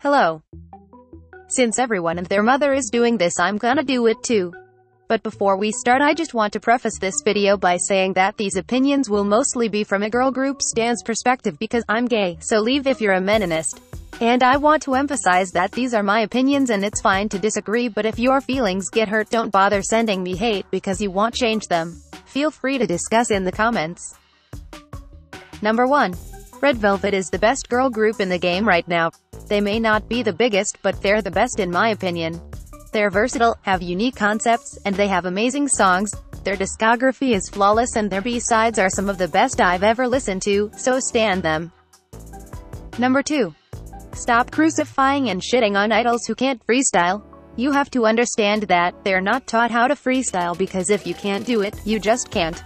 Hello. Since everyone and their mother is doing this, I'm gonna do it too. But before we start, I just want to preface this video by saying that these opinions will mostly be from a girl group stand's perspective because I'm gay, so leave if you're a meninist. And I want to emphasize that these are my opinions and it's fine to disagree, but if your feelings get hurt, don't bother sending me hate because you won't change them. Feel free to discuss in the comments. Number 1. Red Velvet is the best girl group in the game right now. They may not be the biggest, but they're the best in my opinion. They're versatile, have unique concepts, and they have amazing songs. Their discography is flawless and their B-sides are some of the best I've ever listened to, so stan them. Number 2. Stop crucifying and shitting on idols who can't freestyle. You have to understand that they're not taught how to freestyle because if you can't do it, you just can't.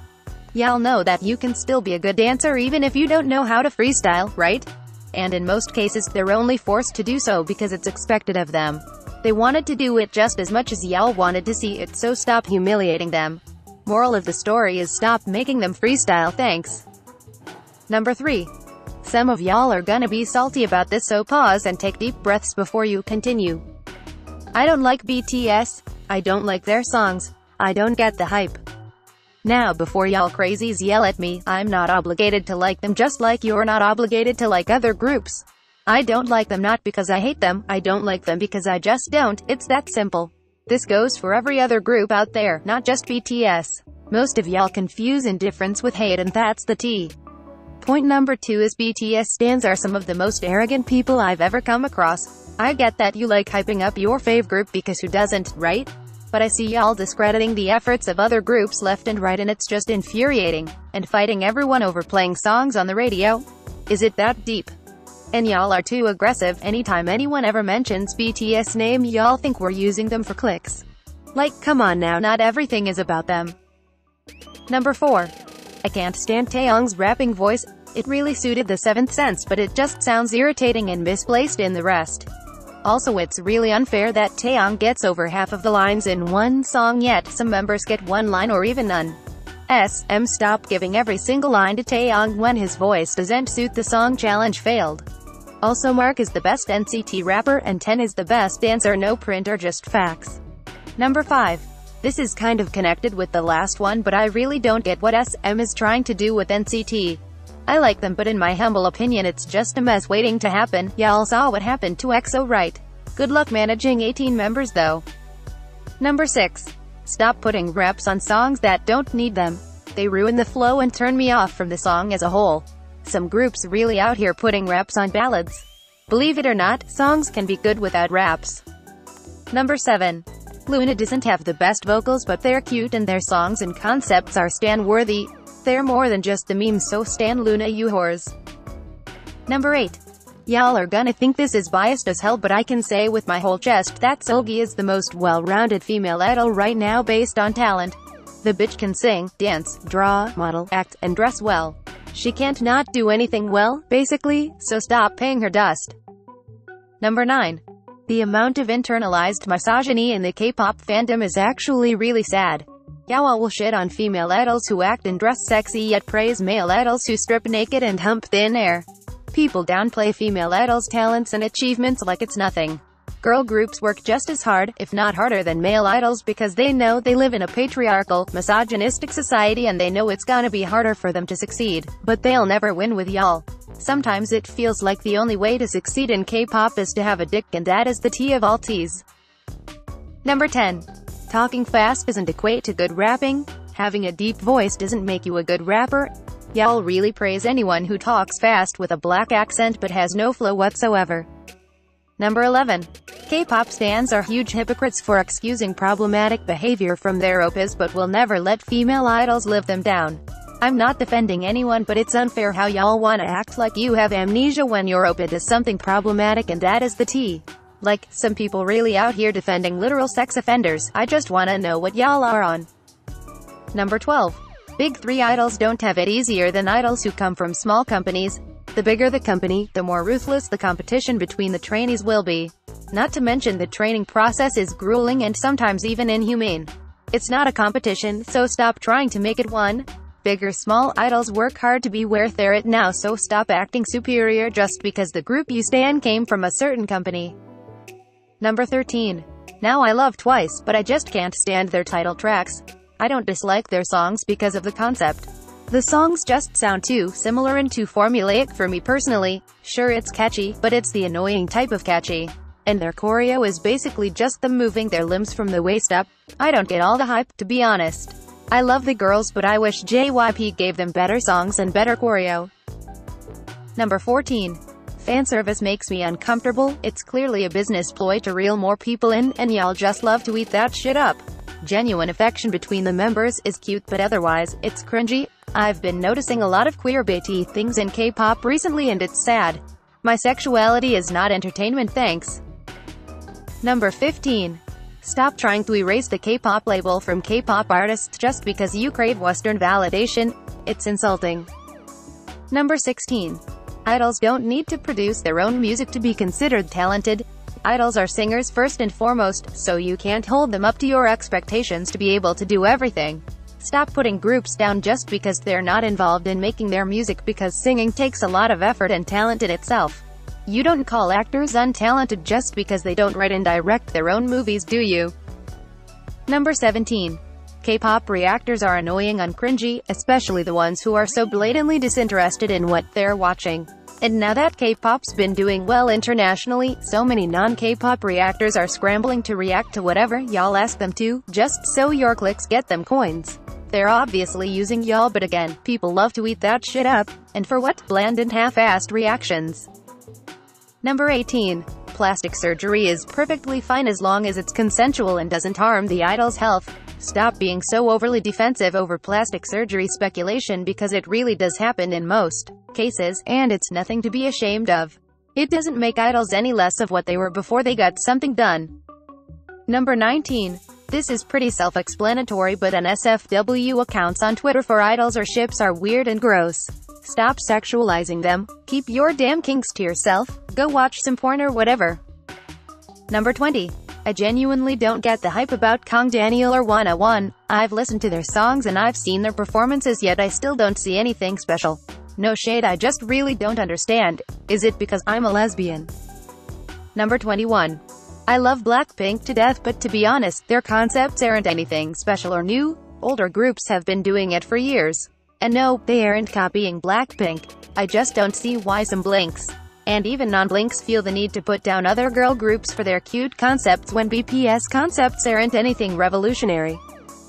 Y'all know that you can still be a good dancer even if you don't know how to freestyle, right? And in most cases, they're only forced to do so because it's expected of them. They wanted to do it just as much as y'all wanted to see it, so stop humiliating them. Moral of the story is stop making them freestyle, thanks. Number 3. Some of y'all are gonna be salty about this, so pause and take deep breaths before you continue. I don't like BTS. I don't like their songs. I don't get the hype. Now before y'all crazies yell at me, I'm not obligated to like them just like you're not obligated to like other groups. I don't like them not because I hate them, I don't like them because I just don't, it's that simple. This goes for every other group out there, not just BTS. Most of y'all confuse indifference with hate and that's the tea. Point number 2 is BTS stans are some of the most arrogant people I've ever come across. I get that you like hyping up your fave group because who doesn't, right? But I see y'all discrediting the efforts of other groups left and right and it's just infuriating. And fighting everyone over playing songs on the radio? Is it that deep? And y'all are too aggressive. Anytime anyone ever mentions BTS name, y'all think we're using them for clicks. Like, come on now, not everything is about them. Number 4. I can't stand Taeyong's rapping voice. It really suited the 7th Sense, but it just sounds irritating and misplaced in the rest. Also, it's really unfair that Taeyong gets over half of the lines in one song, yet some members get one line or even none. Stop giving every single line to Taeyong when his voice doesn't suit the song. Challenge failed. Also, Mark is the best NCT rapper and 10 is the best dancer. No print or just facts. Number 5. This is kind of connected with the last one, but I really don't get what SM is trying to do with NCT. I like them, but in my humble opinion it's just a mess waiting to happen. Y'all saw what happened to EXO, right? Good luck managing 18 members though. Number 6. Stop putting raps on songs that don't need them. They ruin the flow and turn me off from the song as a whole. Some groups really out here putting raps on ballads. Believe it or not, songs can be good without raps. Number 7. Luna doesn't have the best vocals, but they're cute and their songs and concepts are stan-worthy. They're more than just the memes, so stan Luna, you whores. Number 8. Y'all are gonna think this is biased as hell, but I can say with my whole chest that Seulgi is the most well-rounded female idol right now based on talent. The bitch can sing, dance, draw, model, act, and dress well. She can't not do anything well, basically, so stop paying her dust. Number 9. The amount of internalized misogyny in the K-pop fandom is actually really sad. Y'all will shit on female idols who act and dress sexy yet praise male idols who strip naked and hump thin air. People downplay female idols' talents and achievements like it's nothing. Girl groups work just as hard, if not harder than male idols because they know they live in a patriarchal, misogynistic society and they know it's gonna be harder for them to succeed. But they'll never win with y'all. Sometimes it feels like the only way to succeed in K-pop is to have a dick, and that is the tea of all teas. Number 10. Talking fast doesn't equate to good rapping. Having a deep voice doesn't make you a good rapper. Y'all really praise anyone who talks fast with a black accent but has no flow whatsoever. Number 11. K-pop stans are huge hypocrites for excusing problematic behavior from their oppas but will never let female idols live them down. I'm not defending anyone, but it's unfair how y'all wanna act like you have amnesia when your oppa does something problematic, and that is the tea. Like, some people really out here defending literal sex offenders. I just wanna know what y'all are on. Number 12. Big 3 idols don't have it easier than idols who come from small companies. The bigger the company, the more ruthless the competition between the trainees will be. Not to mention the training process is grueling and sometimes even inhumane. It's not a competition, so stop trying to make it one. Big or small, idols work hard to be where they're at now, so stop acting superior just because the group you stan came from a certain company. Number 13. Now I love Twice, but I just can't stand their title tracks. I don't dislike their songs because of the concept. The songs just sound too similar and too formulaic for me personally. Sure, it's catchy, but it's the annoying type of catchy. And their choreo is basically just them moving their limbs from the waist up. I don't get all the hype, to be honest. I love the girls, but I wish JYP gave them better songs and better choreo. Number 14. Fan service makes me uncomfortable. It's clearly a business ploy to reel more people in, and y'all just love to eat that shit up. Genuine affection between the members is cute, but otherwise, it's cringy. I've been noticing a lot of queerbaiting things in K-pop recently, and it's sad. My sexuality is not entertainment, thanks. Number 15. Stop trying to erase the K-pop label from K-pop artists just because you crave Western validation. It's insulting. Number 16. Idols don't need to produce their own music to be considered talented. Idols are singers first and foremost, so you can't hold them up to your expectations to be able to do everything. Stop putting groups down just because they're not involved in making their music, because singing takes a lot of effort and talent in itself. You don't call actors untalented just because they don't write and direct their own movies, do you? Number 17. K-pop reactors are annoying and cringy, especially the ones who are so blatantly disinterested in what they're watching. And now that K-pop's been doing well internationally, so many non-K-pop reactors are scrambling to react to whatever y'all ask them to, just so your clicks get them coins. They're obviously using y'all, but again, people love to eat that shit up. And for what? Bland and half-assed reactions. Number 18. Plastic surgery is perfectly fine as long as it's consensual and doesn't harm the idol's health. Stop being so overly defensive over plastic surgery speculation, because it really does happen in most cases, and it's nothing to be ashamed of. It doesn't make idols any less of what they were before they got something done. Number 19. This is pretty self-explanatory, but NSFW accounts on Twitter for idols or ships are weird and gross. Stop sexualizing them. Keep your damn kinks to yourself. Go watch some porn or whatever. Number 20. I genuinely don't get the hype about Kang Daniel or 101. I've listened to their songs and I've seen their performances, yet I still don't see anything special. No shade, I just really don't understand. Is it because I'm a lesbian? Number 21. I love Blackpink to death, but to be honest, their concepts aren't anything special or new. Older groups have been doing it for years. And no, they aren't copying Blackpink. I just don't see why some blinks, and even non-blinks, feel the need to put down other girl groups for their cute concepts when BPS concepts aren't anything revolutionary.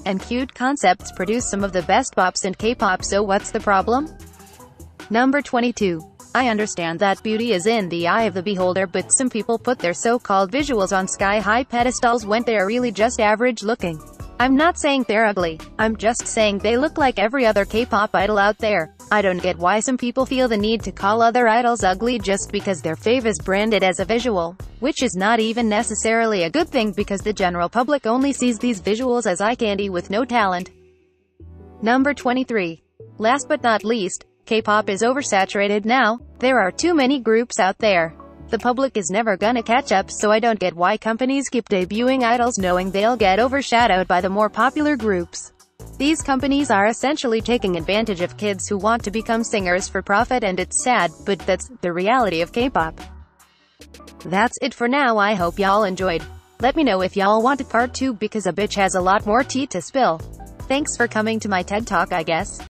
And cute concepts produce some of the best pops in K-pop, so what's the problem? Number 22. I understand that beauty is in the eye of the beholder, but some people put their so-called visuals on sky-high pedestals when they're really just average looking. I'm not saying they're ugly, I'm just saying they look like every other K-pop idol out there. I don't get why some people feel the need to call other idols ugly just because their fave is branded as a visual, which is not even necessarily a good thing, because the general public only sees these visuals as eye candy with no talent. Number 23. Last but not least, K-pop is oversaturated now. There are too many groups out there. The public is never gonna catch up, so I don't get why companies keep debuting idols knowing they'll get overshadowed by the more popular groups. These companies are essentially taking advantage of kids who want to become singers for profit, and it's sad, but that's the reality of K-pop. That's it for now. I hope y'all enjoyed. Let me know if y'all want a part 2, because a bitch has a lot more tea to spill. Thanks for coming to my TED Talk, I guess.